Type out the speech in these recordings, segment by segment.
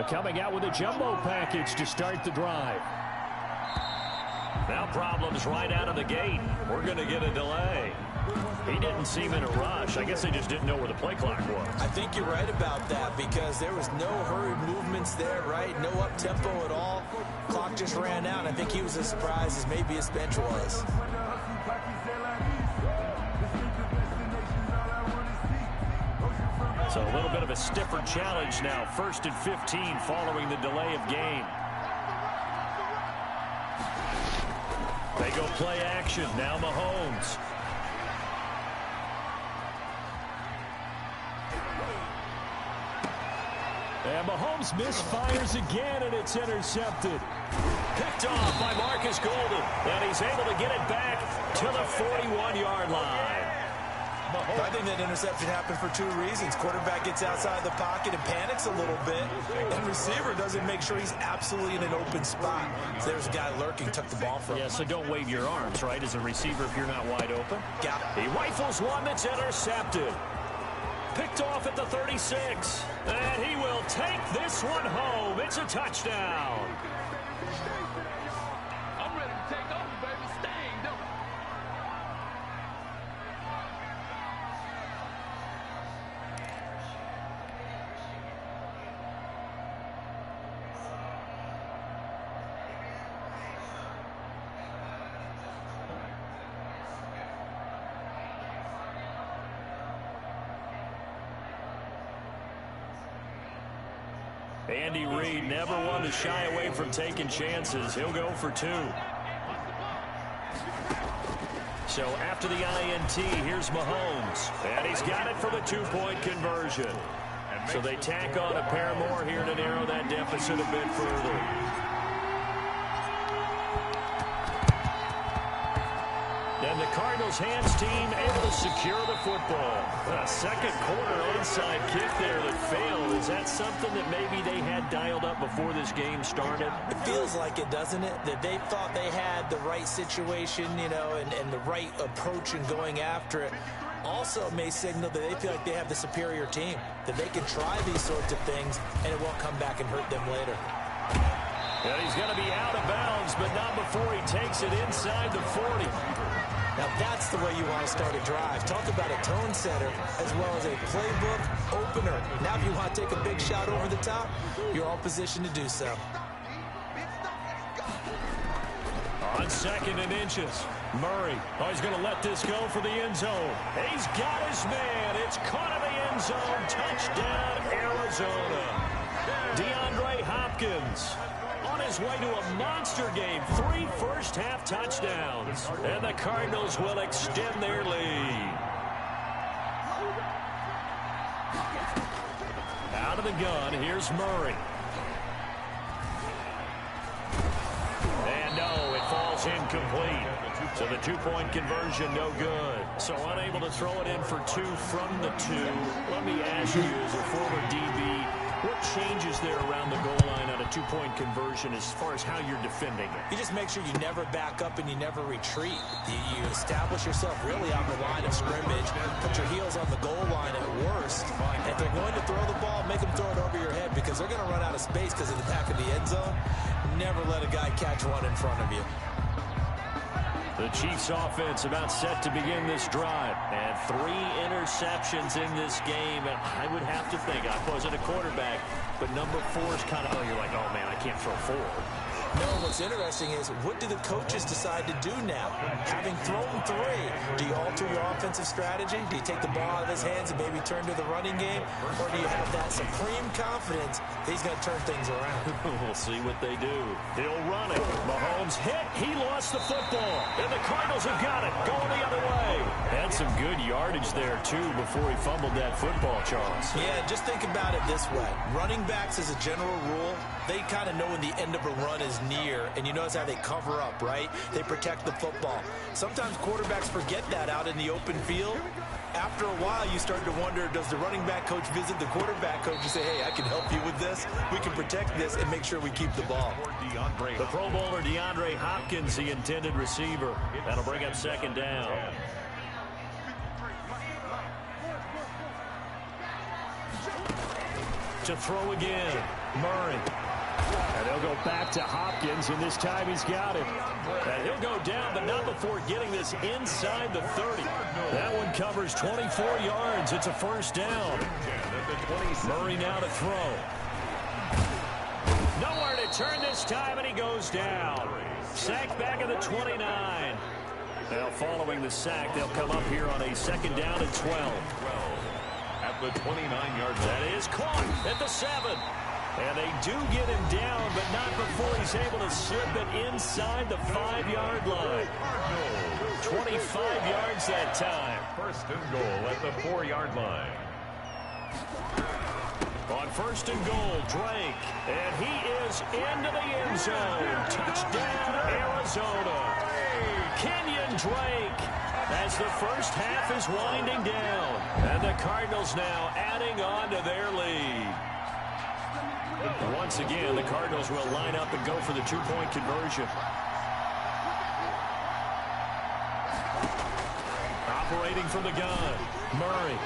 Coming out with a jumbo package to start the drive. Now problems right out of the gate. We're going to get a delay. He didn't seem in a rush. I guess they just didn't know where the play clock was. I think you're right about that because there was no hurried movements there, right? No up-tempo at all. Clock just ran out. I think he was as surprised as maybe his bench was. So a little bit of a stiffer challenge now. 1st and 15 following the delay of game. They go play action. Now Mahomes. And Mahomes misfires again, and it's intercepted. Picked off by Marcus Golden. And he's able to get it back to the 41-yard line. I think that interception happened for 2 reasons. Quarterback gets outside the pocket and panics a little bit, and receiver doesn't make sure he's absolutely in an open spot. So there's a guy lurking, took the ball from him. Yeah, so don't wave your arms, right, as a receiver if you're not wide open. Yeah. He rifles one that's intercepted. Picked off at the 36. And he will take this one home. It's a touchdown. I'm ready to take over, baby. Staying, don't Andy Reid never one to shy away from taking chances. He'll go for 2. So after the INT, here's Mahomes. And he's got it for the 2-point conversion. So they tack on a pair more here to narrow that deficit a bit further. And the Cardinals' hands team able to secure the football. A second quarter onside kick there that failed. Is that something that maybe they had dialed up before this game started? It feels like it, doesn't it? That they thought they had the right situation, you know, and the right approach in going after it. Also may signal that they feel like they have the superior team, that they can try these sorts of things, and it won't come back and hurt them later. And he's going to be out of bounds, but not before he takes it inside the 40. Now that's the way you want to start a drive. Talk about a tone setter as well as a playbook opener. Now if you want to take a big shot over the top, you're all positioned to do so. On 2nd and inches, Murray. Oh, he's going to let this go for the end zone. He's got his man. It's caught in the end zone. Touchdown, Arizona. DeAndre Hopkins on his way to a monster game. 3 first-half touchdowns. And the Cardinals will extend their lead. Out of the gun, here's Murray. And no, it falls incomplete. So the 2-point conversion, no good. So unable to throw it in for 2 from the 2. Let me ask you, as a former DB, what changes there around the goal line on a 2-point conversion as far as how you're defending it? You just make sure you never back up and you never retreat. You establish yourself really on the line of scrimmage, put your heels on the goal line at worst. And if they're going to throw the ball, make them throw it over your head because they're going to run out of space because of the back of the end zone. Never let a guy catch one in front of you. The Chiefs offense about set to begin this drive. And 3 interceptions in this game. And I would have to think, I wasn't a quarterback, but number 4 is kind of, you're like, oh, man, I can't throw 4. No, what's interesting is what do the coaches decide to do now? Having thrown 3, do you alter your offensive strategy? Do you take the ball out of his hands and maybe turn to the running game? Or do you have that supreme confidence that he's going to turn things around? We'll see what they do. He'll run it. Mahomes hit. He lost the football. And the Cardinals have got it. Going the other way. Had some good yardage there, too, before he fumbled that football, Charles. Yeah, just think about it this way. Running backs, as a general rule, they kind of know when the end of a run is near, and you notice how they cover up, right? They protect the football. Sometimes quarterbacks forget that out in the open field. After a while, you start to wonder, does the running back coach visit the quarterback coach and say, hey, I can help you with this. We can protect this and make sure we keep the ball. The Pro Bowler DeAndre Hopkins, the intended receiver. That'll bring up 2nd down. to throw again. Murray. And they'll go back to Hopkins, and this time he's got it. And he'll go down, but not before getting this inside the 30. That one covers 24 yards. It's a first down. Murray now to throw. Nowhere to turn this time, and he goes down. Sacked back at the 29. Now following the sack, they'll come up here on a second down and 12. At the 29-yard line. That is caught at the 7. And they do get him down, but not before he's able to slip it inside the 5-yard line. 25 yards that time. First and goal at the 4-yard line. On first and goal, Drake. And he is into the end zone. Touchdown, Arizona. Kenyon Drake as the first half is winding down. And the Cardinals now adding on to their lead. Once again, the Cardinals will line up and go for the two-point conversion. Operating from the gun, Murray.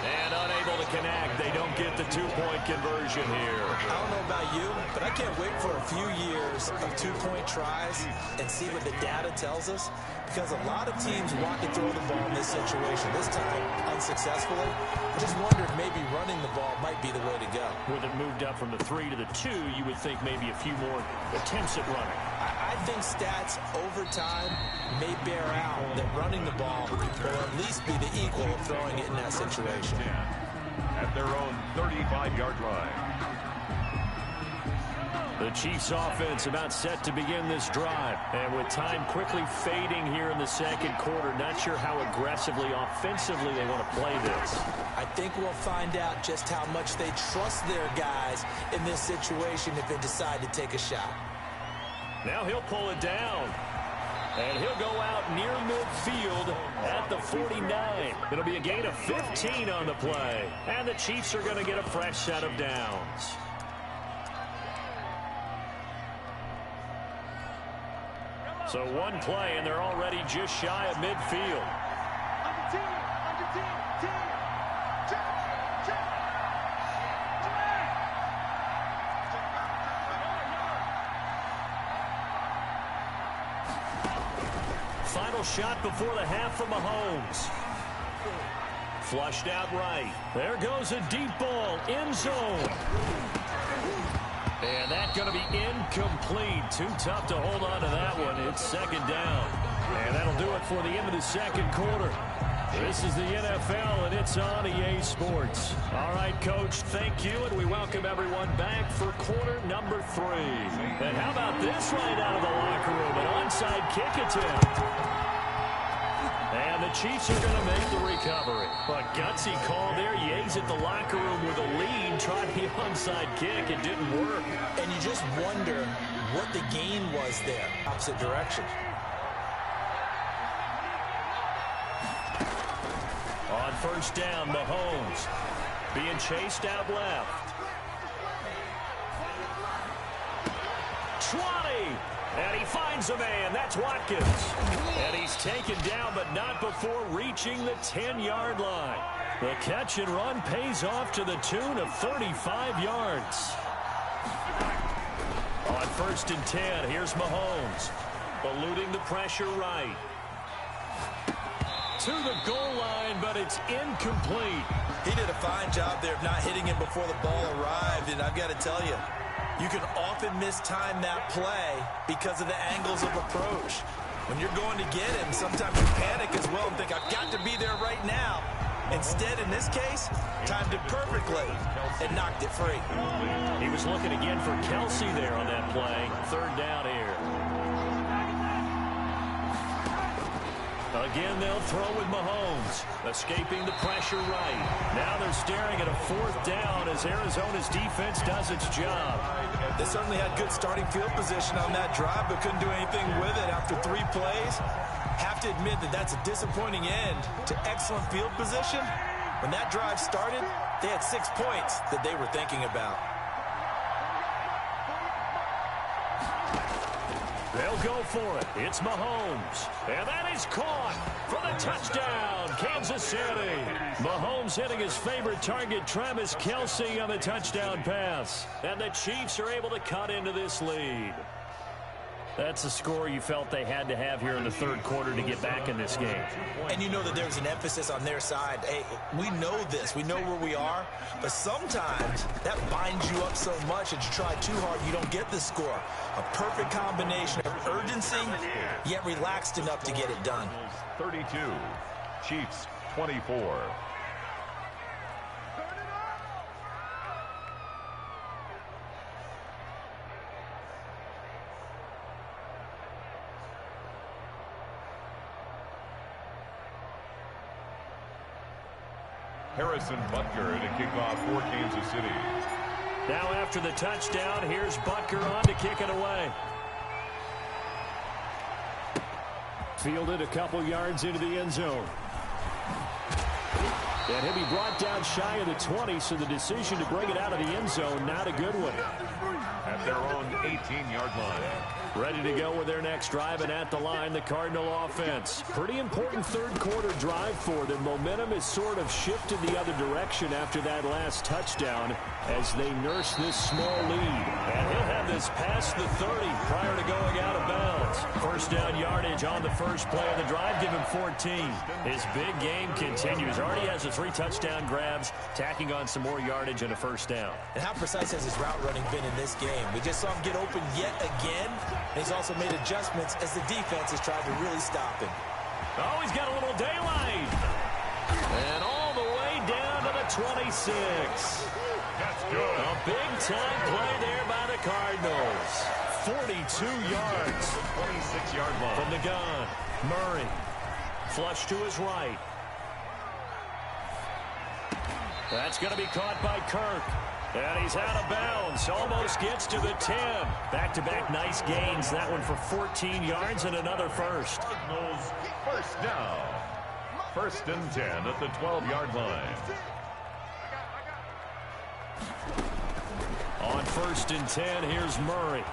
And unable to connect. They don't get the two-point conversion here. I don't know about you, but I can't wait for a few years of two-point tries and see what the data tells us. Because a lot of teams want to throw the ball in this situation. This time, unsuccessfully. I just wondered maybe running the ball might be the way to go. With it moved up from the 3 to the 2, you would think maybe a few more attempts at running. I think stats over time may bear out that running the ball will at least be the equal of throwing it in that situation. At their own 35-yard line. The Chiefs offense about set to begin this drive. And with time quickly fading here in the second quarter, not sure how aggressively, offensively they want to play this. I think we'll find out just how much they trust their guys in this situation if they decide to take a shot. Now he'll pull it down. And he'll go out near midfield at the 49. It'll be a gain of 15 on the play. And the Chiefs are going to get a fresh set of downs. So one play, and they're already just shy of midfield. Final shot before the half from Mahomes. Flushed out right. There goes a deep ball, end zone. And that's going to be incomplete. Too tough to hold on to that one. It's second down. And that'll do it for the end of the second quarter. This is the NFL, and it's on EA Sports. All right, Coach, thank you, and we welcome everyone back for quarter number 3. And how about this right out of the locker room? An onside kick attempt. And the Chiefs are going to make the recovery. A gutsy call there. Yates at the locker room with a lead. Tried the onside kick. It didn't work. And you just wonder what the gain was there. Opposite direction. On first down, Mahomes being chased out left. 20. And he finds a man. That's Watkins. And he's taken down, but not before reaching the 10-yard line. The catch and run pays off to the tune of 35 yards. On first and 10, here's Mahomes. Eluding the pressure right. To the goal line, but it's incomplete. He did a fine job there of not hitting him before the ball arrived, and I've got to tell you, you can often mistime that play because of the angles of approach. When you're going to get him, sometimes you panic as well and think, I've got to be there right now. Instead, in this case, timed it perfectly and knocked it free. He was looking again for Kelsey there on that play. Third down here. Again, they'll throw with Mahomes, escaping the pressure right. Now they're staring at a fourth down as Arizona's defense does its job. They certainly had good starting field position on that drive, but couldn't do anything with it after 3 plays. Have to admit that that's a disappointing end to excellent field position. When that drive started, they had 6 points that they were thinking about. They'll go for it. It's Mahomes. And that is caught for the touchdown, Kansas City. Mahomes hitting his favorite target, Travis Kelce, on the touchdown pass. And the Chiefs are able to cut into this lead. That's a score you felt they had to have here in the third quarter to get back in this game. And you know that there's an emphasis on their side. Hey, we know this. We know where we are. But sometimes that binds you up so much that you try too hard, you don't get the score. A perfect combination of urgency, yet relaxed enough to get it done. 32, Chiefs 24. Harrison Butker to kick off for Kansas City. Now after the touchdown, here's Butker on to kick it away. Fielded a couple yards into the end zone. And he'll be brought down shy of the 20, so the decision to bring it out of the end zone, not a good one. At their own 18-yard line. Ready to go with their next drive, and at the line, the Cardinal offense. Pretty important third quarter drive for them. Momentum has sort of shifted the other direction after that last touchdown as they nurse this small lead. And he'll have this past the 30 prior to going out of bounds. First down yardage on the first play of the drive, give him 14. His big game continues. Already has the 3 touchdown grabs, tacking on some more yardage and a first down. And how precise has his route running been in this game? We just saw him get open yet again. And he's also made adjustments as the defense has tried to really stop him. Oh, he's got a little daylight. And all the way down to the 26. That's good. A big-time play there by the Cardinals. 42 yards. 26-yard line. From the gun. Murray. Flush to his right. That's going to be caught by Kirk. And he's out of bounds. Almost gets to the 10. Back-to-back nice gains. That one for 14 yards and another first. Cardinals first down. First and 10 at the 12-yard line. On first and 10, here's Murray.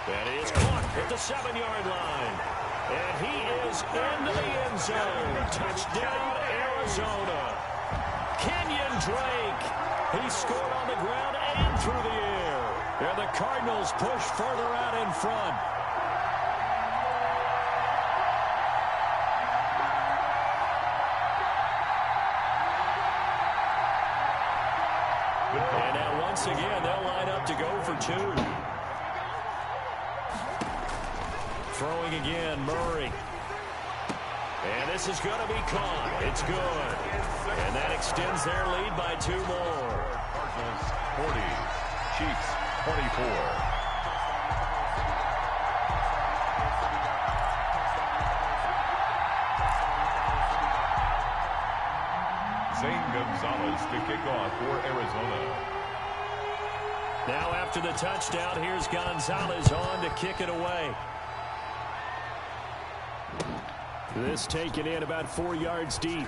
That is caught at the 7-yard line. And he is into the end zone. Touchdown, Arizona. Kenyon Drake. He scored on the ground and through the air. And the Cardinals push further out in front. And now once again, they'll line up to go for 2. Throwing again, Murray. And this is going to be caught. It's good. And that extends their lead by 2 more. Cardinals 40, Chiefs 24. Zane Gonzalez to kick off for Arizona. Now after the touchdown, here's Gonzalez on to kick it away. This taken in about 4 yards deep.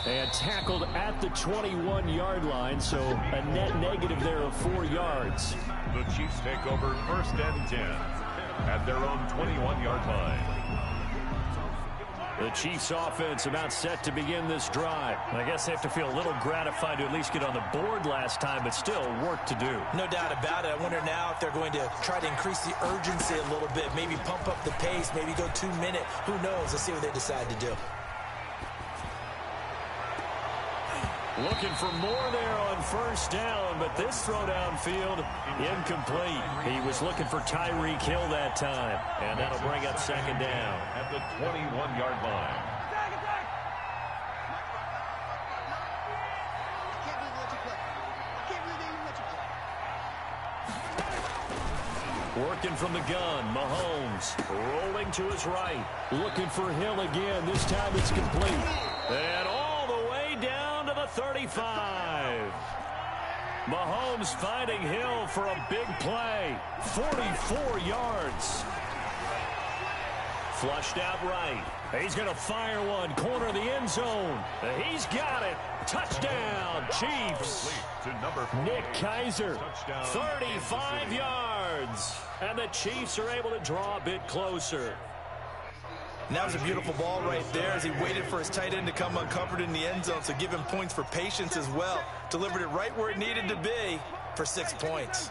And tackled at the 21-yard line, so a net negative there of 4 yards. The Chiefs take over first and 10 at their own 21-yard line. The Chiefs offense about set to begin this drive. I guess they have to feel a little gratified to at least get on the board last time, but still work to do. No doubt about it. I wonder now if they're going to try to increase the urgency a little bit, maybe pump up the pace, maybe go 2 minute. Who knows? Let's see what they decide to do. Looking for more there on first down, but this throw downfield, incomplete. He was looking for Tyreek Hill that time, and that'll bring up second down. At the 21-yard line. Working from the gun, Mahomes rolling to his right. Looking for Hill again. This time it's complete. And all the way down to the 35. Mahomes finding Hill for a big play. 44 yards. Flushed out right. He's going to fire one. Corner of the end zone. He's got it. Touchdown, Chiefs. Nick Keiser, 35 yards. And the Chiefs are able to draw a bit closer. And that was a beautiful ball right there as he waited for his tight end to come uncovered in the end zone. So give him points for patience as well. Delivered it right where it needed to be for 6 points.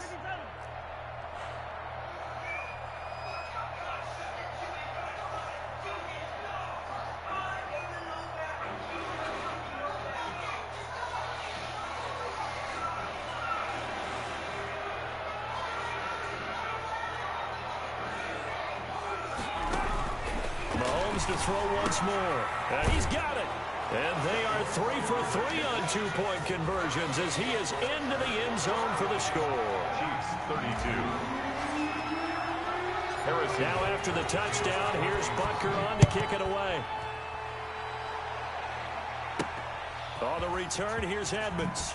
To throw once more. And he's got it. And they are 3 for 3 on two-point conversions as he is into the end zone for the score. Chiefs 32. Now after the touchdown, here's Butker on to kick it away. On the return, here's Edmonds.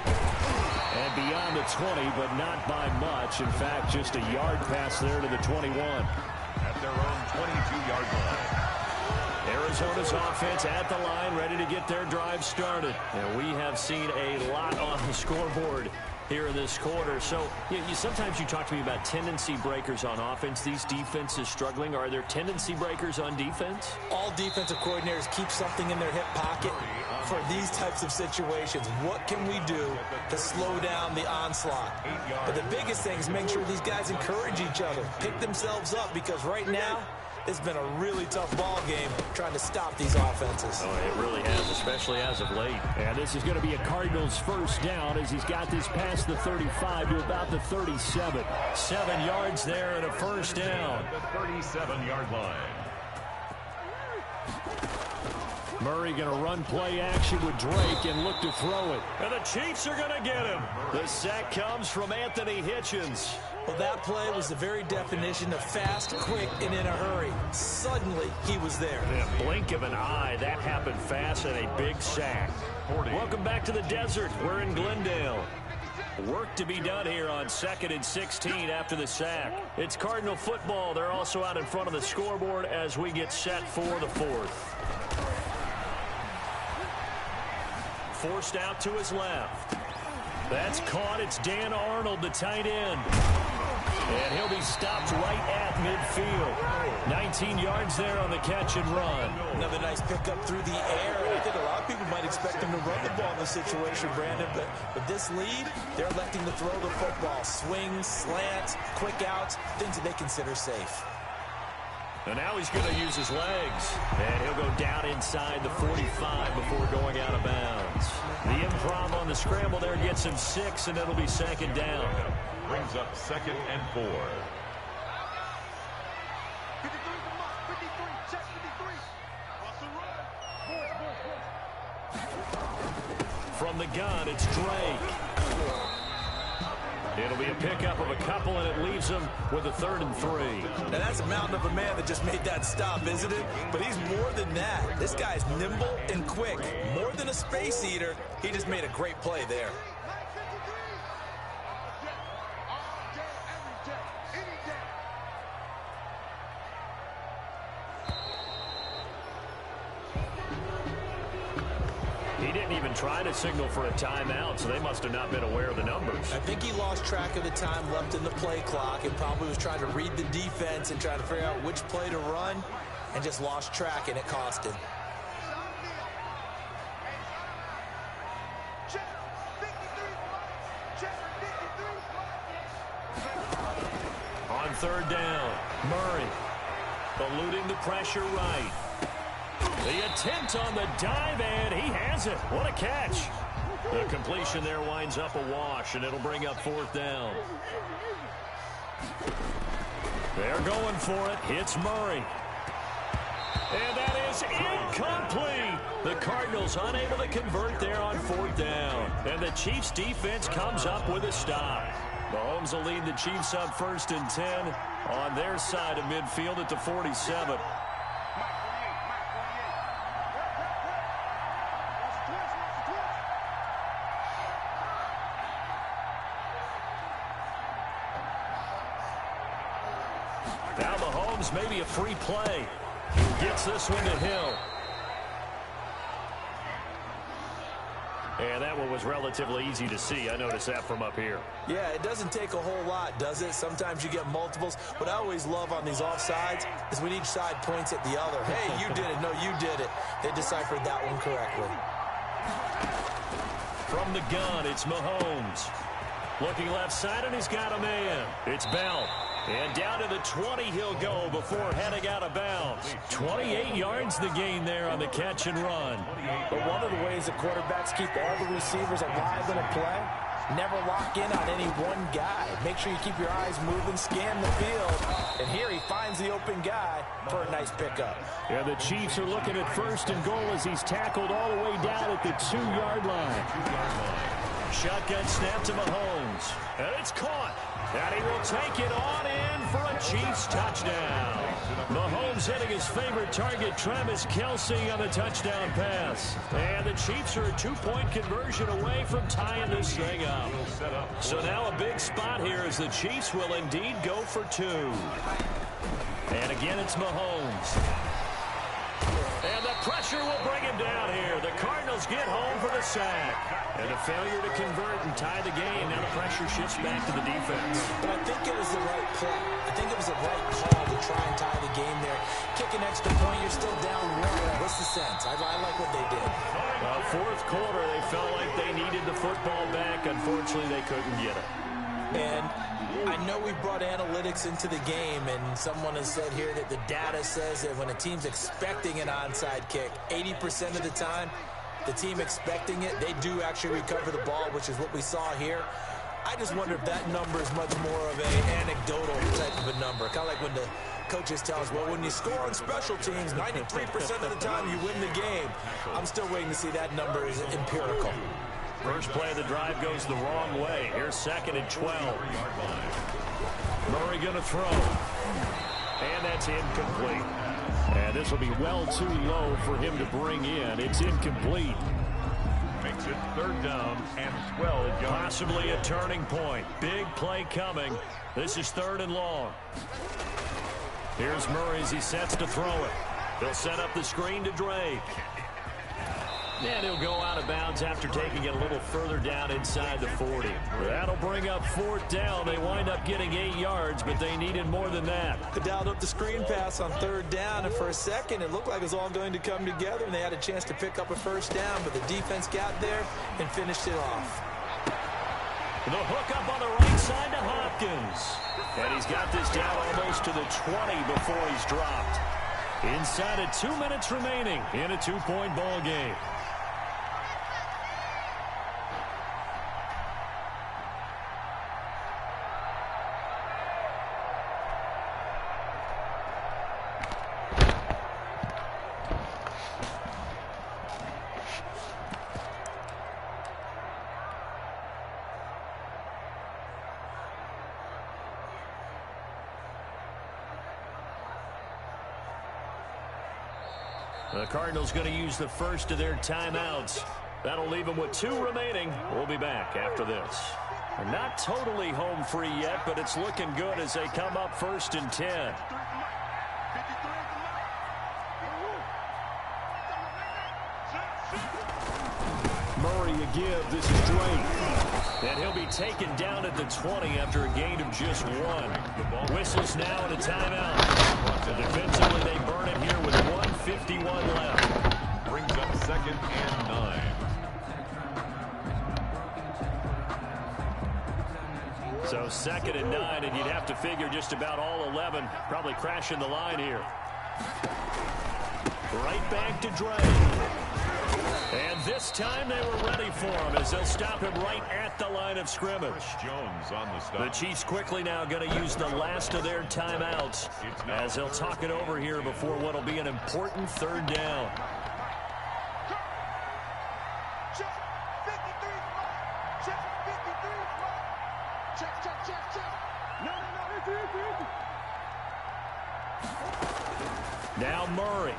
And beyond the 20, but not by much. In fact, just a yard pass there to the 21. At their own 22-yard line. Arizona's offense at the line, ready to get their drive started. And we have seen a lot on the scoreboard here in this quarter. So sometimes you talk to me about tendency breakers on offense. These defenses struggling. Are there tendency breakers on defense? All defensive coordinators keep something in their hip pocket for these types of situations. What can we do to slow down the onslaught? But the biggest thing is make sure these guys encourage each other, pick themselves up, because right now it's been a really tough ball game trying to stop these offenses. Oh, it really has, especially as of late. And this is going to be a Cardinals first down as he's got this past the 35 to about the 37. 7 yards there and a first down. The 37-yard line. Murray going to run play action with Drake and look to throw it. And the Chiefs are going to get him. The sack comes from Anthony Hitchens. Well, that play was the very definition of fast, quick, and in a hurry. Suddenly, he was there. In a blink of an eye, that happened fast and a big sack. Welcome back to the desert. We're in Glendale. Work to be done here on 2nd and 16 after the sack. It's Cardinal football. They're also out in front of the scoreboard as we get set for the fourth. Forced out to his left. That's caught. It's Dan Arnold, the tight end. And he'll be stopped right at midfield. 19 yards there on the catch and run. Another nice pickup through the air. And I think a lot of people might expect him to run the ball in this situation, Brandon. But with this lead, they're electing to throw the football. Swings, slants, quick outs, things that they consider safe. And now he's going to use his legs. And he'll go down inside the 45 before going out of bounds. The improv on the scramble there gets him 6, and it'll be second down. Brings up 2nd and 4. From the gun, it's Drake. It'll be a pickup of a couple, and it leaves him with a 3rd and 3. Now, that's a mountain of a man that just made that stop, isn't it? But he's more than that. This guy's nimble and quick. More than a space eater, he just made a great play there. He didn't even try to signal for a timeout, so they must have not been aware of the numbers. I think he lost track of the time left in the play clock and probably was trying to read the defense and trying to figure out which play to run and just lost track, and it cost him. On 3rd down, Murray eluding the pressure right. The attempt on the dive, and he has it. What a catch. The completion there winds up a wash, and it'll bring up 4th down. They're going for it. Hits Murray. And that is incomplete. The Cardinals unable to convert there on 4th down. And the Chiefs defense comes up with a stop. Mahomes will lead the Chiefs up 1st and 10 on their side of midfield at the 47. Now Mahomes maybe a free play. Gets this one to Hill. And that one was relatively easy to see. I noticed that from up here. Yeah, it doesn't take a whole lot, does it? Sometimes you get multiples. What I always love on these offsides is when each side points at the other. Hey, you did it. No, you did it. They deciphered that one correctly. From the gun, it's Mahomes. Looking left side, and he's got a man. It's Bell. And down to the 20 he'll go before heading out of bounds. 28 yards the gain there on the catch and run. But one of the ways that quarterbacks keep all the receivers alive in a play, never lock in on any one guy. Make sure you keep your eyes moving, scan the field. And here he finds the open guy for a nice pickup. Yeah, the Chiefs are looking at first and goal as he's tackled all the way down at the 2-yard line. Shotgun snap to Mahomes. And it's caught. And he will take it on in for a Chiefs touchdown. Mahomes hitting his favorite target, Travis Kelce, on the touchdown pass. And the Chiefs are a 2-point conversion away from tying this thing up. So now a big spot here as the Chiefs will indeed go for 2. And again, it's Mahomes. And the pressure will bring him down here. The Cardinals get home for the sack. And a failure to convert and tie the game. Now the pressure shifts back to the defense. But I think it was the right play. I think it was the right call to try and tie the game there. Kick an extra point, you're still down 1. What's the sense? I like what they did. Fourth quarter, they felt like they needed the football back. Unfortunately, they couldn't get it. And I know we brought analytics into the game, and someone has said here that the data says that when a team's expecting an onside kick, 80% of the time, the team expecting it, they do actually recover the ball, which is what we saw here. I just wonder if that number is much more of an anecdotal type of a number. Kind of like when the coaches tell us, well, when you score on special teams, 93% of the time you win the game. I'm still waiting to see that number is empirical. First play of the drive goes the wrong way. Here's 2nd and 12. Murray going to throw. And that's incomplete. And this will be well too low for him to bring in. It's incomplete. Makes it 3rd down and 12 yards. Possibly a turning point. Big play coming. This is 3rd and long. Here's Murray as he sets to throw it. He'll set up the screen to Drake. And he'll go out of bounds after taking it a little further down inside the 40. That'll bring up 4th down. They wind up getting 8 yards, but they needed more than that. They dialed up the screen pass on 3rd down, and for a second it looked like it was all going to come together, and they had a chance to pick up a 1st down, but the defense got there and finished it off. The hook up on the right side to Hopkins. And he's got this down almost to the 20 before he's dropped. Inside of 2 minutes remaining in a 2-point ball game. The Cardinals going to use the first of their timeouts. That'll leave them with 2 remaining. We'll be back after this. They're not totally home free yet, but it's looking good as they come up 1st and 10. Murray a give. This is Drake. And he'll be taken down at the 20 after a gain of just 1. Whistles now and a timeout. So defensively, they burn it here with 1:51 left. Brings up 2nd and 9. So 2nd and 9, and you'd have to figure just about all 11 probably crashing the line here. Right back to Drake. And this time they were ready for him as they'll stop him right at the line of scrimmage. Jones on the stop. The Chiefs quickly now going to use the last of their timeouts as they'll talk it over here before what will be an important 3rd down. Now Murray.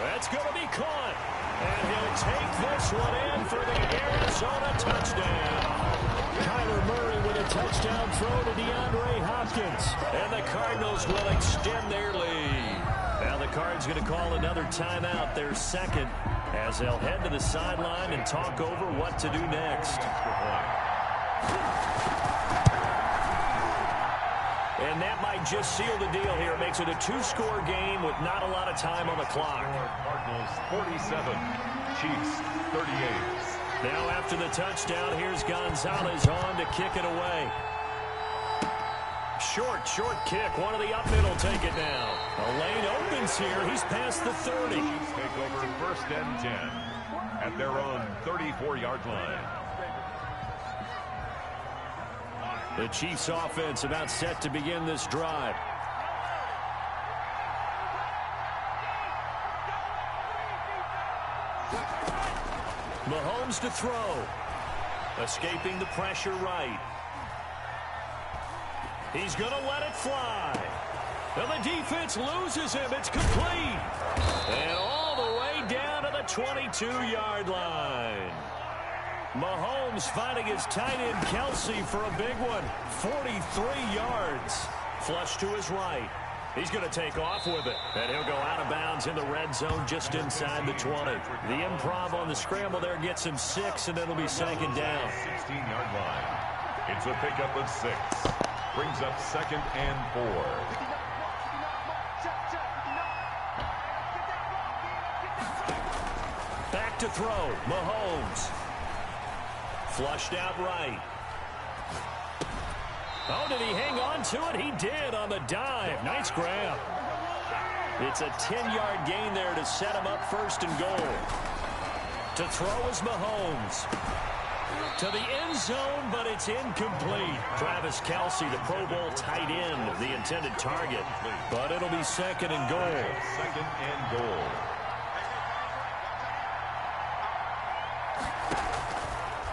That's going to be caught. And he'll take this one in for the Arizona touchdown. Kyler Murray with a touchdown throw to DeAndre Hopkins. And the Cardinals will extend their lead. Now the Cards going to call another timeout, their second, as they'll head to the sideline and talk over what to do next. And that might just seal the deal here. It makes it a two-score game with not a lot of time on the clock. Cardinals 47, Chiefs 38. Now after the touchdown, here's Gonzalez on to kick it away. Short kick. One of the up middle take it now. A lane opens here. He's past the 30. Chiefs take over first and 10 at their own 34-yard line. The Chiefs offense about set to begin this drive. Mahomes to throw. Escaping the pressure right. He's going to let it fly. And the defense loses him. It's complete. And all the way down to the 22-yard line. Mahomes finding his tight end Kelsey for a big one. 43 yards. Flush to his right. He's going to take off with it. And he'll go out of bounds in the red zone just inside the 20. The improv on the scramble there gets him 6, and it'll be second down. 16-yard line. It's a pickup of 6. Brings up second and 4. Back to throw. Mahomes. Flushed out right. Oh, did he hang on to it? He did on the dive. Nice grab. It's a 10-yard gain there to set him up first and goal. To throw is Mahomes. To the end zone, but it's incomplete. Travis Kelsey, the Pro Bowl tight end, the intended target. But it'll be second and goal. Second and goal.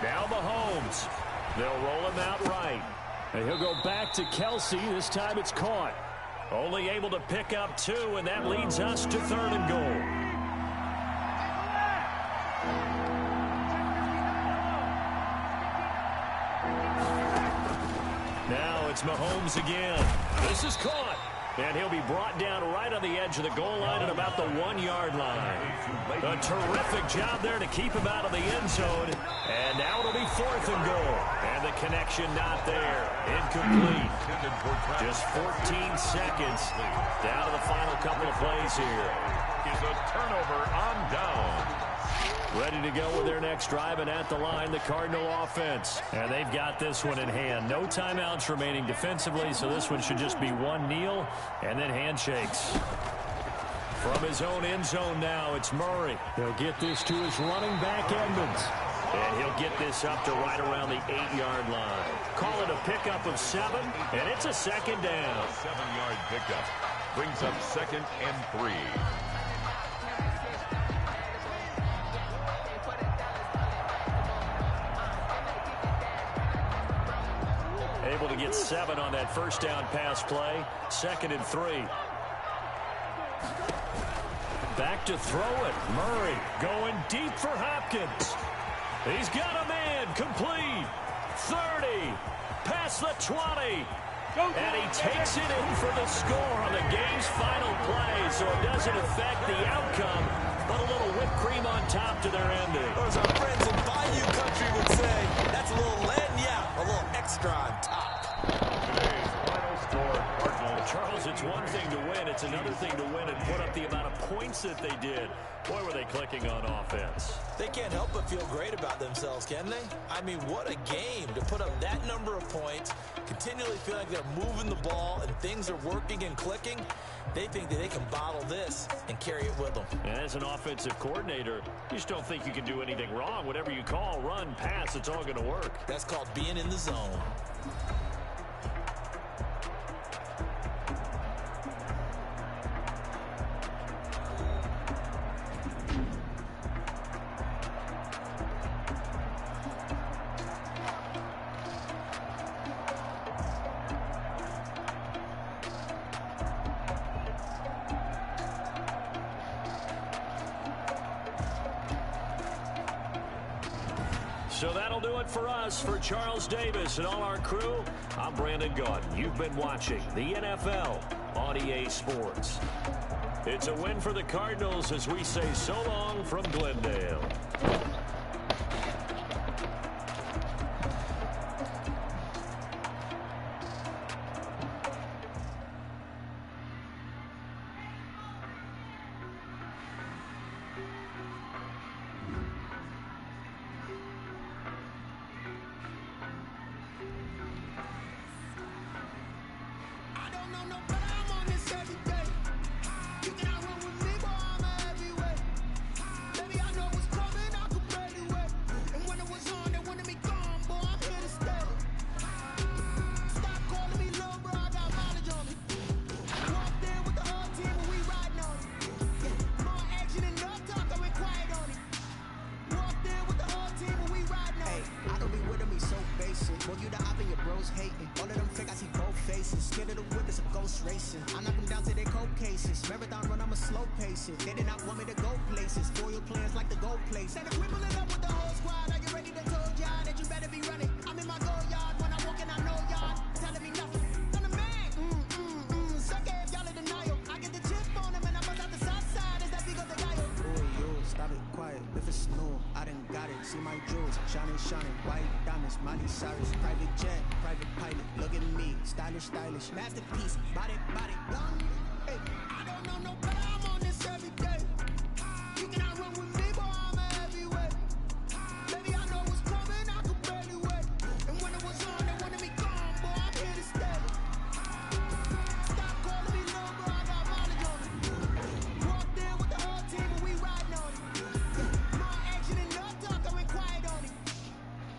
Now Mahomes. They'll roll him out right. And he'll go back to Kelsey. This time it's caught. Only able to pick up 2, and that leads us to third and goal. Now it's Mahomes again. This is caught. And he'll be brought down right on the edge of the goal line at about the 1-yard line. A terrific job there to keep him out of the end zone. And now it'll be fourth and goal. And the connection not there. Incomplete. Just 14 seconds down to the final couple of plays here. Is a turnover on down. Ready to go with their next drive, and at the line, the Cardinal offense. And they've got this one in hand. No timeouts remaining defensively, so this one should just be one kneel and then handshakes. From his own end zone now, it's Murray. He'll get this to his running back, Edmonds. And he'll get this up to right around the 8-yard line. Call it a pickup of 7, and it's a second down. 7-yard pickup. Brings up second and 3. Able to get 7 on that first down pass play. Second and 3. Back to throw it. Murray going deep for Hopkins. He's got a man. Complete. 30. Past the 20. And he takes it in for the score on the game's final play. So it doesn't affect the outcome, but a little whipped cream on top to their ending. Or as our friends in Bayou Country would say, that's a little lagniappe, a little extra on top. Today's final score, Cardinals. Charles, it's one thing to win. It's another thing to win and put up the amount of points that they did. Boy, were they clicking on offense. They can't help but feel great about themselves, can they? I mean, what a game to put up that number of points, continually feel like they're moving the ball and things are working and clicking. They think that they can bottle this and carry it with them. And as an offensive coordinator, you just don't think you can do anything wrong. Whatever you call, run, pass, it's all going to work. That's called being in the zone. So that'll do it for us. For Charles Davis and all our crew, I'm Brandon Gaudin. You've been watching the NFL on EA Sports. It's a win for the Cardinals as we say so long from Glendale. They did not want me to go places. Foil plans like the gold place. And if we pulling up with the whole squad, are you ready to told y'all that you better be running? I'm in my go yard when I walk in, I know y'all telling me nothing. I'm the man. Suck it if y'all in denial. I get the chip on him and I bust out the south side. Is that big of the guy? Oh, yo, stop it, quiet. If it's snow, I done got it. See my jewels, shining, shining. White diamonds, Miley Cyrus. Private jet, private pilot. Look at me, stylish, stylish. Masterpiece, body, body, done. Hey, I don't know no better. I'm on this every day. You cannot run with me, boy, I'm a heavyweight. Baby, I know what's coming, I could barely wait. And when it was on, they wanted me gone, boy, I'm here to stay. Stop calling me little, bro, I got mileage on it. Walked in with the whole team and we riding on it. More action and no talk, I went quiet on it.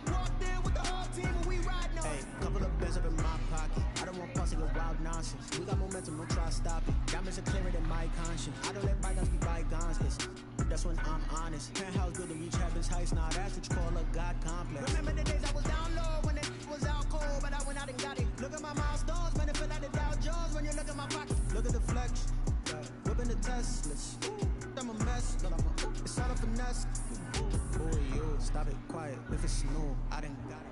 Walked in with the whole team and we riding on it. Hey, couple of bands up in my pocket. I don't want pussy with wild nonsense. We got momentum, don't try to stop it. Diamonds are clearer than my conscience. I don't let bygones be bygones, cause that's when I'm honest. Penthouse good to reach heaven's heights. Now that's what you call a God complex. Remember the days I was down low when it was out cold, but I went out and got it. Look at my milestones, man, it feel like the Dow Jones when you look at my pocket. Look at the flex, whipping the Teslas. I'm a mess, but it's all a finesse. Boy, yo, stop it, quiet. If it's snow, I done got it.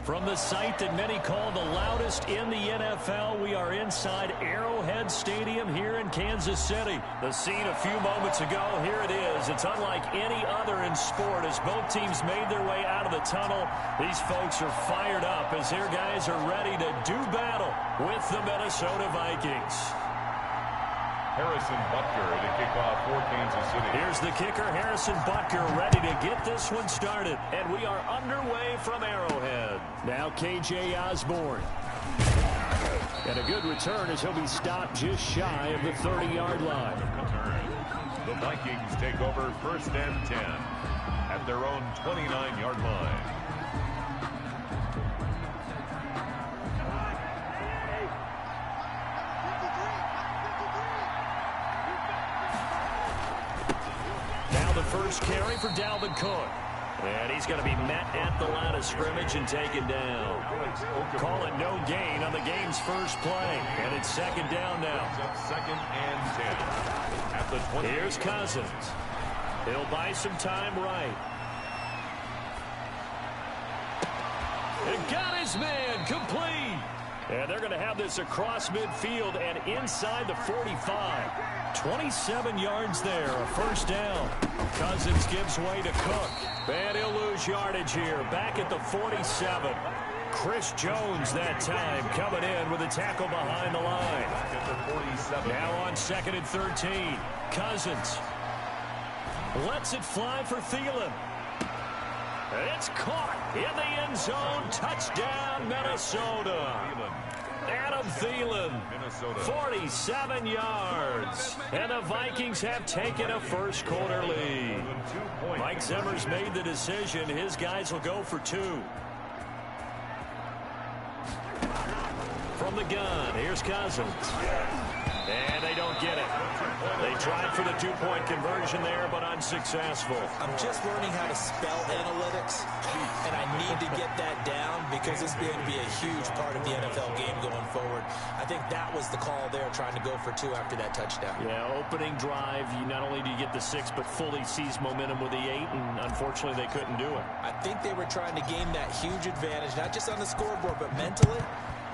From the site that many call the loudest in the NFL, we are inside Arrowhead Stadium here in Kansas City. The scene a few moments ago, here it is. It's unlike any other in sport as both teams made their way out of the tunnel. These folks are fired up as their guys are ready to do battle with the Minnesota Vikings. Harrison Butker to kick off for Kansas City. Here's the kicker, Harrison Butker, ready to get this one started. And we are underway from Arrowhead. Now KJ Osborne. And a good return as he'll be stopped just shy of the 30-yard line. The Vikings take over 1st and 10 at their own 29-yard line. First carry for Dalvin Cook. And he's going to be met at the line of scrimmage and taken down. Call it no gain on the game's first play. And it's 2nd down now. Second and 10 at the 20. Here's Cousins. He'll buy some time right. And got his man complete. And they're going to have this across midfield and inside the 45. 27 yards there, a 1st down. Cousins gives way to Cook. And he'll lose yardage here, back at the 47. Chris Jones that time coming in with a tackle behind the line. Now on 2nd and 13. Cousins lets it fly for Thielen. It's caught in the end zone. Touchdown, Minnesota. Adam Thielen, 47 yards. And the Vikings have taken a first quarter lead. Mike Zimmer's made the decision. His guys will go for 2. From the gun, here's Cousins. And they don't get it. They tried for the 2-point conversion there, but unsuccessful. I'm just learning how to spell analytics, and I need to get that down because it's going to be a huge part of the NFL game going forward. I think that was the call there, trying to go for 2 after that touchdown. Yeah, opening drive, you not only do you get the 6, but fully seize momentum with the 8, and unfortunately they couldn't do it. I think they were trying to gain that huge advantage, not just on the scoreboard, but mentally.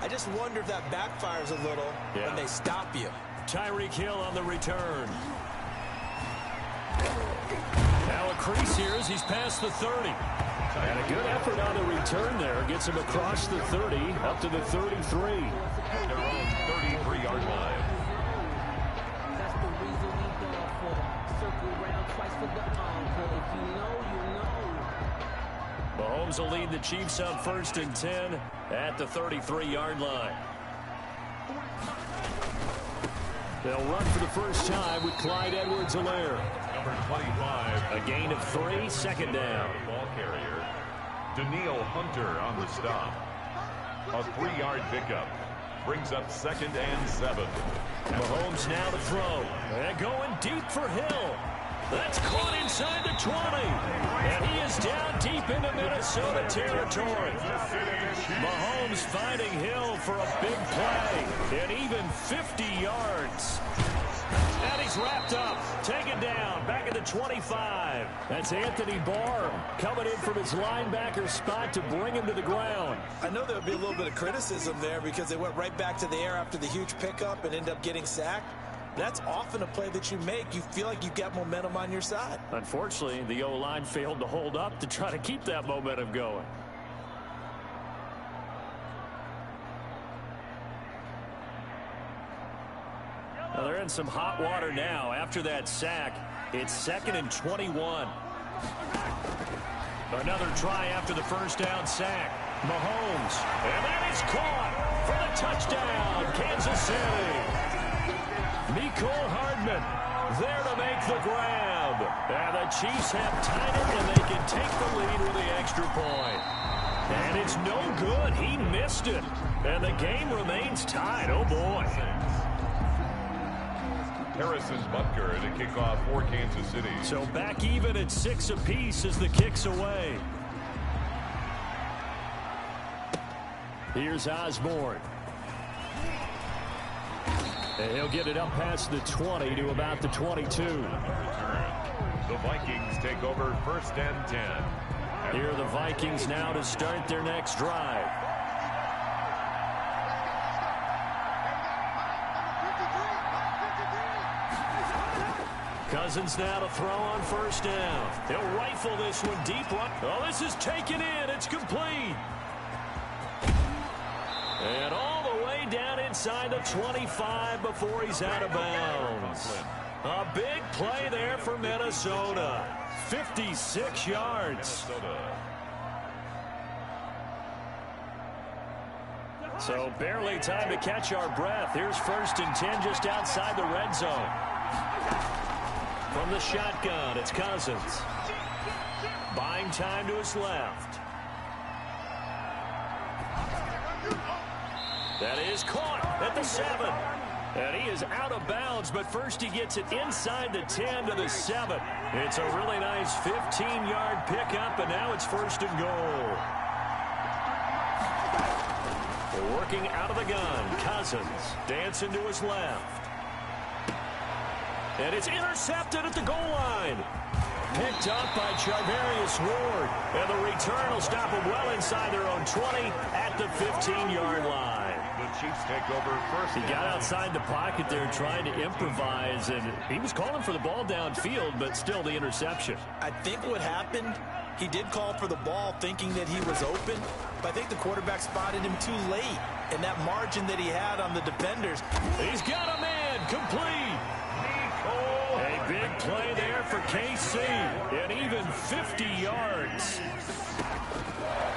I just wonder if that backfires a little when they stop you. Tyreek Hill on the return. Now a crease here as he's past the 30. And a good effort on the return there. Gets him across the 30, up to the 33. Their own 33-yard line. That's the reason we go for the circle round twice for the encore. If you know, you know. Mahomes will lead the Chiefs on 1st and 10 at the 33-yard line. They'll run for the first time with Clyde Edwards-Helaire. Number 25. A gain of 3, second down. Ball carrier. Daniil Hunter on the stop. A 3-yard pickup. Brings up 2nd and 7. Mahomes now to throw. And going deep for Hill. That's caught inside the 20. And he is down deep into Minnesota territory. Mahomes finding Hill for a big play. And even 50 yards. And he's wrapped up. Taken down. Back at the 25. That's Anthony Barr coming in from his linebacker spot to bring him to the ground. I know there would be a little bit of criticism there because they went right back to the air after the huge pickup and end up getting sacked. That's often a play that you make. You feel like you've got momentum on your side. Unfortunately, the O-line failed to hold up to try to keep that momentum going. Well, they're in some hot water now. After that sack, it's 2nd and 21. Another try after the first down sack. Mahomes. And that is caught for the touchdown, Kansas City. Mecole Hardman there to make the grab. And the Chiefs have tied it, and they can take the lead with the extra point. And it's no good. He missed it. And the game remains tied. Oh, boy. Harrison Butker to kick off for Kansas City. So back even at 6 apiece as the kick's away. Here's Osborne. And he'll get it up past the 20 to about the 22. The Vikings take over 1st and 10. Here are the Vikings now to start their next drive. Cousins now to throw on 1st down. He'll rifle this one deep. Oh, this is taken in. It's complete. And all the way down inside the 25 before he's out of bounds. A big play there for Minnesota. 56 yards. So barely time to catch our breath. Here's 1st and 10 just outside the red zone. From the shotgun, it's Cousins. Buying time to his left. That is caught at the 7. And he is out of bounds, but first he gets it inside the 10 to the 7. It's a really nice 15-yard pickup, and now it's 1st and goal. Working out of the gun, Cousins dancing to his left. And it's intercepted at the goal line. Picked up by Charvarius Ward. And the return will stop them well inside their own 20 at the 15-yard line. The Chiefs take over 1st. He got outside the pocket there trying to improvise, and he was calling for the ball downfield, but still the interception. I think what happened, he did call for the ball thinking that he was open, but I think the quarterback spotted him too late. And that margin that he had on the defenders. He's got a man complete. A big play there for KC, and even 50 yards.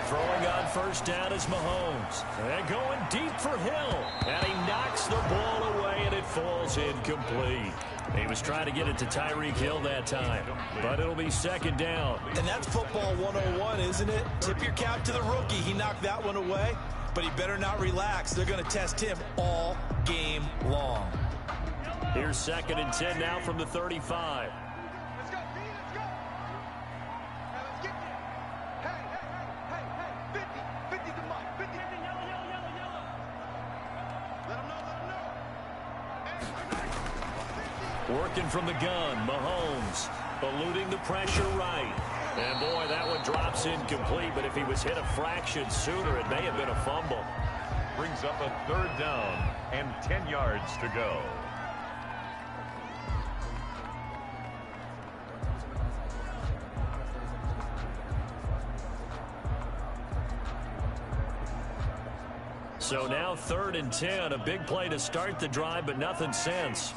Throwing on 1st down is Mahomes. And going deep for Hill. And he knocks the ball away, and it falls incomplete. He was trying to get it to Tyreek Hill that time, but it'll be 2nd down. And that's football 101, isn't it? Tip your cap to the rookie. He knocked that one away, but he better not relax. They're going to test him all game long. Here's 2nd and 10 now from the 35. Let's go, B, let's go. Now let's get there. Hey, 50 the mark. 50, yellow. Let him know. Working from the gun, Mahomes eluding the pressure right. And boy, that one drops incomplete, but if he was hit a fraction sooner, it may have been a fumble. Brings up a 3rd down and 10 yards to go. So now 3rd and 10. A big play to start the drive, but nothing since.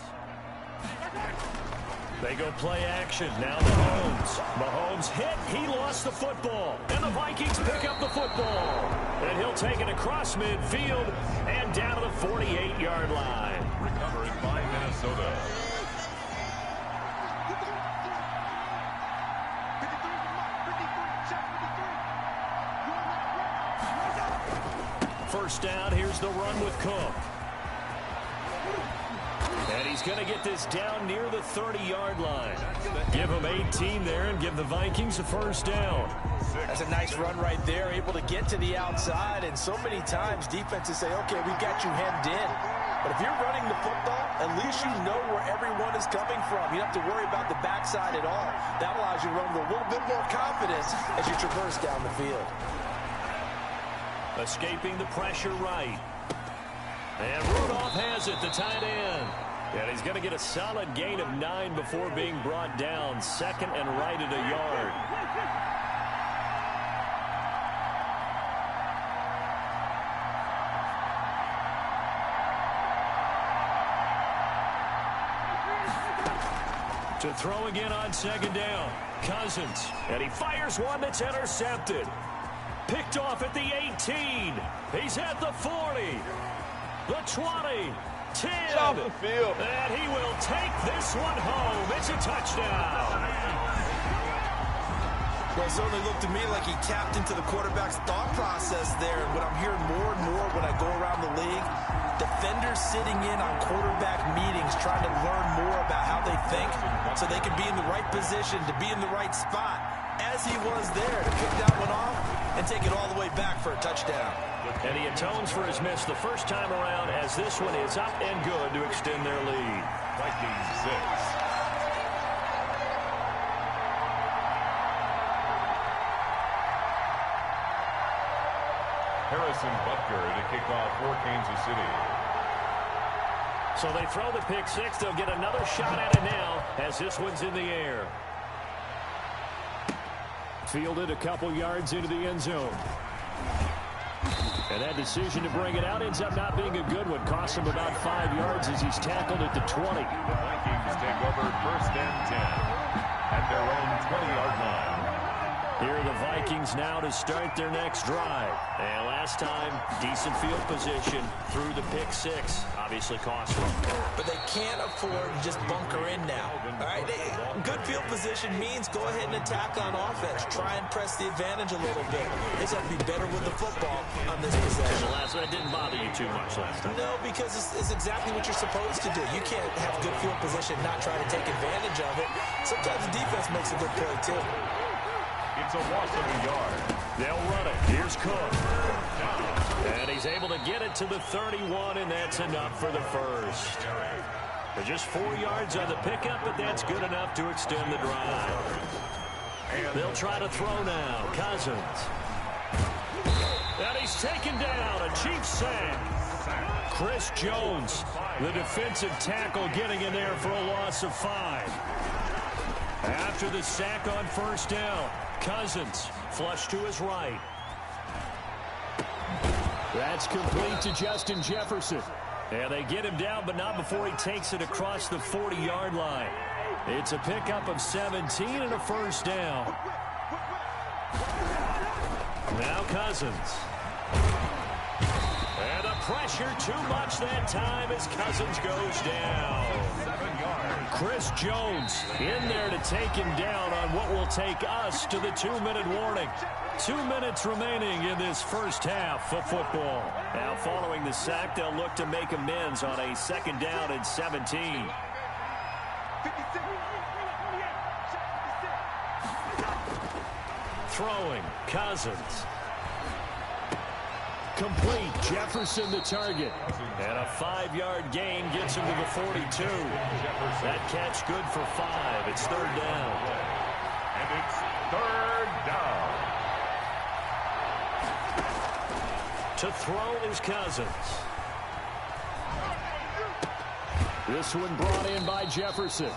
They go play action. Now Mahomes. Mahomes hit. He lost the football. And the Vikings pick up the football. And he'll take it across midfield and down to the 48-yard line. Recovered by Minnesota. First down, here's the run with Cook. And he's going to get this down near the 30-yard line. Give him 18 there and give the Vikings a first down. That's a nice run right there, able to get to the outside. And so many times defenses say, okay, we've got you hemmed in. But if you're running the football, at least you know where everyone is coming from. You don't have to worry about the backside at all. That allows you to run with a little bit more confidence as you traverse down the field. Escaping the pressure right. And Rudolph has it, the tight end. And he's going to get a solid gain of 9 before being brought down. 2nd and right at a yard. To throw again on 2nd down. Cousins. And he fires one that's intercepted. Picked off at the 18. He's at the 40. The 20. 10. Off the field. And he will take this one home. It's a touchdown. Well, it certainly looked to me like he tapped into the quarterback's thought process there. And what I'm hearing more and more when I go around the league, defenders sitting in on quarterback meetings trying to learn more about how they think so they can be in the right position to be in the right spot, as he was there to pick that one off and take it all the way back for a touchdown. And he atones for his miss the first time around as this one is up and good to extend their lead. Vikings 6. Harrison Butker to kick off for Kansas City. So they throw the pick six. They'll get another shot at it now as this one's in the air. Fielded a couple yards into the end zone. And that decision to bring it out ends up not being a good one. Costs him about 5 yards as he's tackled at the 20. The Vikings take over 1st and 10 at their own 20-yard line. Here are the Vikings now to start their next drive. And last time, decent field position through the pick six. Obviously costly. But they can't afford to just bunker in now. All right, good field position means go ahead and attack on offense. Try and press the advantage a little bit. They just have to be better with the football on this possession. That didn't bother you too much last time. No, because it's exactly what you're supposed to do. You can't have good field position, not try to take advantage of it. Sometimes the defense makes a good play, too. It's a loss of a yard. They'll run it. Here's Cook. And he's able to get it to the 31, and that's enough for the first. They're just 4 yards on the pickup, but that's good enough to extend the drive. They'll try to throw now. Cousins. And he's taken down. A cheap sack. Chris Jones, the defensive tackle, getting in there for a loss of 5. After the sack on first down, Cousins flush to his right. That's complete to Justin Jefferson. And they get him down, but not before he takes it across the 40-yard line. It's a pickup of 17 and a first down. Now Cousins. And the pressure too much that time as Cousins goes down. 7 yards. Chris Jones in there to take him down on what will take us to the 2-minute warning. 2 minutes remaining in this first half of football. Now following the sack, they'll look to make amends on a 2nd down and 17. Throwing, Cousins. Complete, Jefferson the target. And a 5-yard gain gets him to the 42. That catch good for 5. It's 3rd down. And it's 3rd down. To throw is Cousins. This one brought in by Jefferson.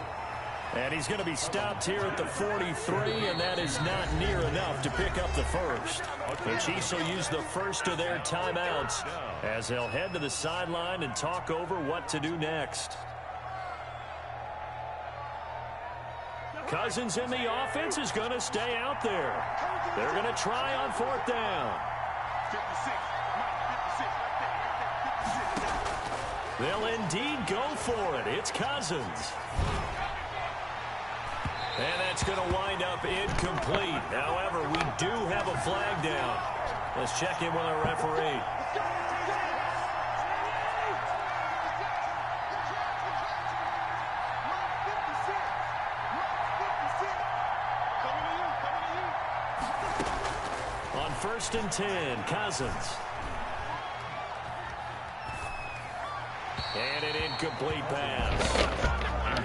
And he's going to be stopped here at the 43, and that is not near enough to pick up the first. The Chiefs will use the first of their timeouts as they'll head to the sideline and talk over what to do next. Cousins in the offense is going to stay out there. They're going to try on fourth down. 56. They'll indeed go for it. It's Cousins. And that's going to wind up incomplete. However, we do have a flag down. Let's check in with our referee. On 1st and 10, Cousins. And an incomplete pass.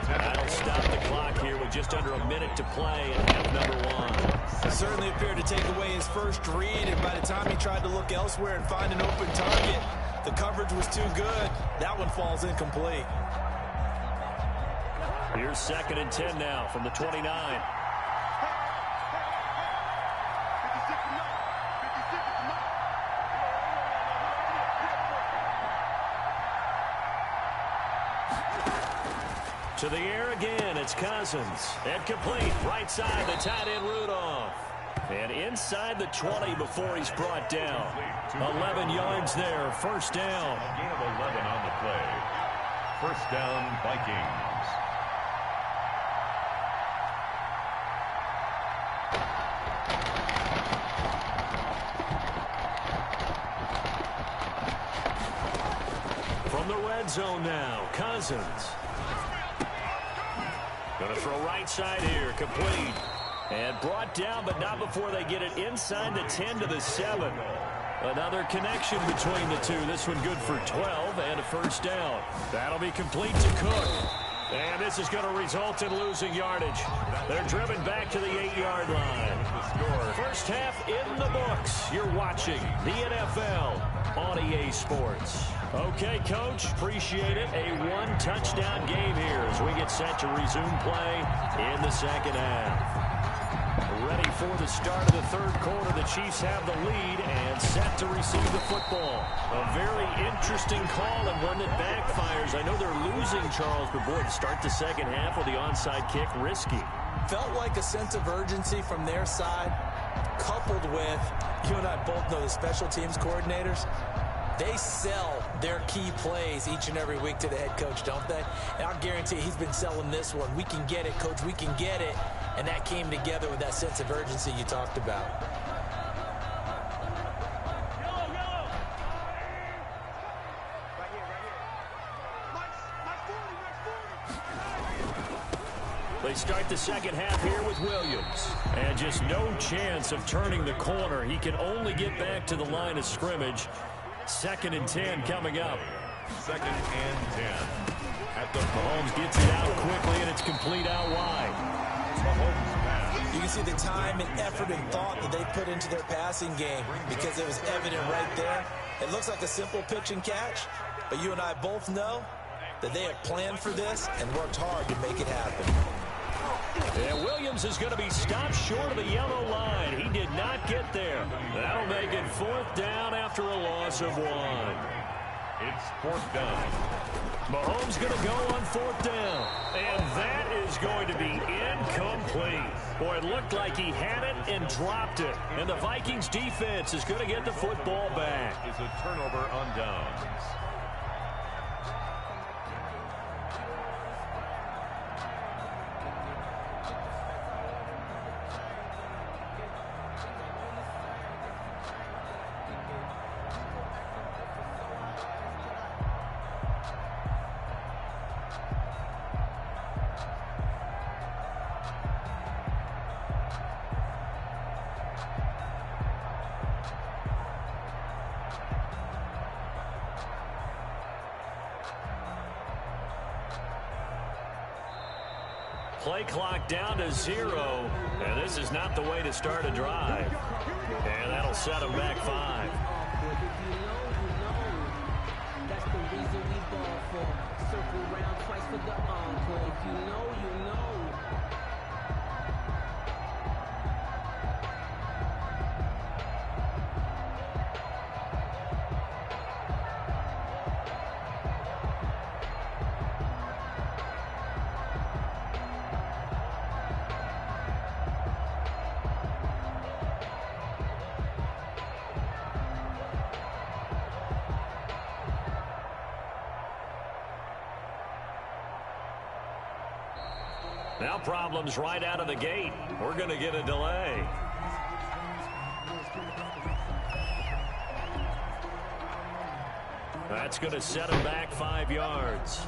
That'll stop the clock here with just under a minute to play in half number 1. Certainly appeared to take away his first read, and by the time he tried to look elsewhere and find an open target, the coverage was too good. That one falls incomplete. Here's 2nd and 10 now from the 29. To the air again, it's Cousins. And complete, right side, the tight end Rudolph. And inside the 20 before he's brought down. 11 yards there, first down. A gain of 11 on the play. First down, Vikings. From the red zone now, Cousins. Going to throw right side here, complete. And brought down, but not before they get it inside the 10 to the 7. Another connection between the two. This one good for 12 and a first down. That'll be complete to Cook. And this is going to result in losing yardage. They're driven back to the 8-yard line. First half in the books. You're watching the NFL on EA Sports. Okay, Coach, appreciate it. A one-touchdown game here as we get set to resume play in the second half. Ready for the start of the third quarter. The Chiefs have the lead and set to receive the football. A very interesting call and one that backfires. I know they're losing, Charles, but boy, to start the second half with the onside kick, risky. Felt like a sense of urgency from their side, coupled with, you and I both know the special teams coordinators, they sell their key plays each and every week to the head coach, don't they? And I'll guarantee he's been selling this one. We can get it, Coach. We can get it. And that came together with that sense of urgency you talked about. They start the second half here with Williams. And just no chance of turning the corner. He can only get back to the line of scrimmage. 2nd and 10 coming up. 2nd and 10. At the Mahomes gets it out quickly, and it's complete out wide. You can see the time and effort and thought that they put into their passing game because it was evident right there. It looks like a simple pitch and catch, but you and I both know that they have planned for this and worked hard to make it happen. And Williams is going to be stopped short of the yellow line. He did not get there. That'll make it 4th down after a loss of 1. It's 4th down. Mahomes going to go on 4th down. And that is going to be incomplete. Boy, it looked like he had it and dropped it. And the Vikings defense is going to get the football back. Is a turnover on downs. Play clock down to 0, and this is not the way to start a drive. And that'll set them back 5. That's the reason we ball for. Circle round twice for the encore. If you know, you know. Now problems right out of the gate. We're going to get a delay. That's going to set him back 5 yards.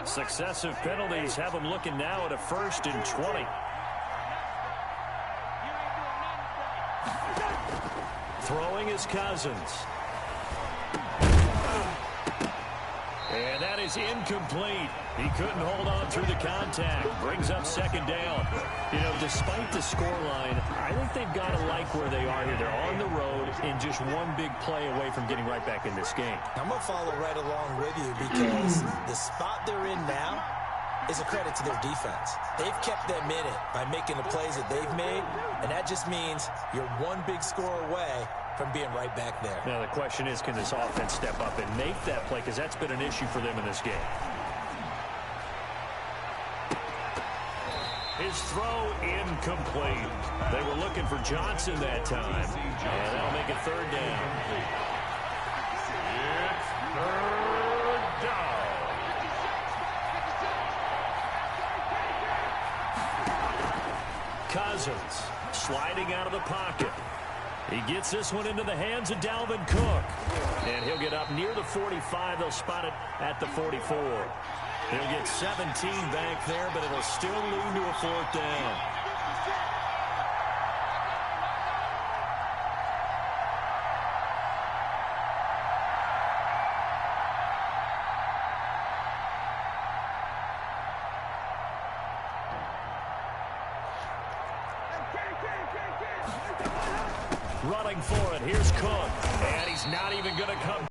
Successive penalties have him looking now at a 1st and 20. Throwing is Cousins. And that is incomplete. He couldn't hold on through the contact. Brings up 2nd down. You know, despite the scoreline, I think they've got to like where they are here. They're on the road and just one big play away from getting right back in this game. I'm going to follow right along with you because the spot they're in now is a credit to their defense. They've kept them in it by making the plays that they've made, and that just means you're one big score away from being right back there. Now the question is, can this offense step up and make that play, because that's been an issue for them in this game. His throw incomplete. They were looking for Johnson that time, and that'll make it 3rd down. It's 3rd down. Cousins sliding out of the pocket. He gets this one into the hands of Dalvin Cook. And he'll get up near the 45. They'll spot it at the 44. He'll get 17 back there, but it'll still lead to a 4th down. Running for it. Here's Cook. And he's not even going to come